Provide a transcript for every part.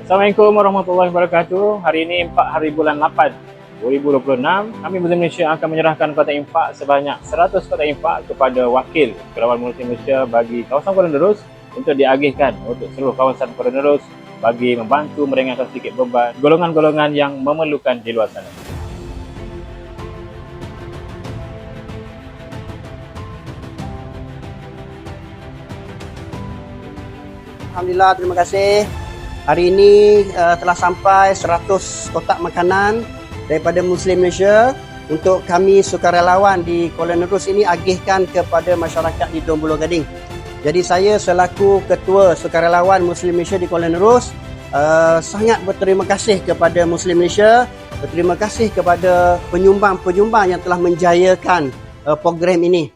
Assalamualaikum warahmatullahi wabarakatuh. Hari ini 4 hari bulan 8 2026, kami Muslim Malaysia akan menyerahkan kotak infak sebanyak 100 kotak infak kepada wakil Sukarelawan Muslim Malaysia bagi kawasan Kuala Nerus untuk diagihkan untuk seluruh kawasan Kuala Nerus bagi membantu meringankan sedikit beban golongan-golongan yang memerlukan di luar sana. Alhamdulillah, terima kasih. Hari ini telah sampai 100 kotak makanan daripada Muslim Malaysia untuk kami sukarelawan di Kuala Nerus ini agihkan kepada masyarakat di Dom Buloh Gading. Jadi saya selaku Ketua Sukarelawan Muslim Malaysia di Kuala Nerus sangat berterima kasih kepada Muslim Malaysia, berterima kasih kepada penyumbang-penyumbang yang telah menjayakan program ini.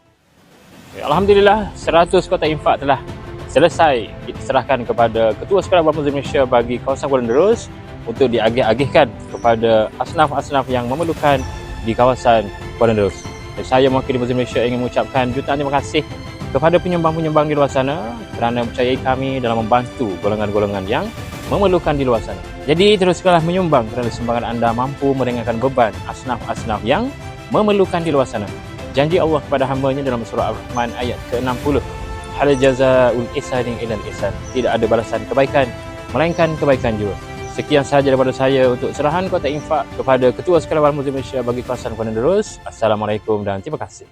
Alhamdulillah, 100 kotak infak telah selesai kita serahkan kepada Ketua Sukarelawan Muslim Malaysia bagi kawasan Kuala Nerus untuk diagih-agihkan kepada asnaf-asnaf yang memerlukan di kawasan Kuala Nerus. Dan saya mewakili Muslim Malaysia ingin mengucapkan jutaan terima kasih kepada penyumbang-penyumbang di luar sana kerana mempercayai kami dalam membantu golongan-golongan yang memerlukan di luar sana. Jadi teruskanlah menyumbang kerana sumbangan anda mampu meringankan beban asnaf-asnaf yang memerlukan di luar sana. Janji Allah kepada hamba-Nya dalam surah Ar-Rahman ayat ke-60. Hal jazaa'ul ihsani ilal ihsan. Tidak ada balasan kebaikan melainkan kebaikan juga. Sekian sahaja daripada saya untuk serahan kotak infak kepada Ketua Sukarelawan Muslim Malaysia bagi kawasan Kuala Nerus. Assalamualaikum dan terima kasih.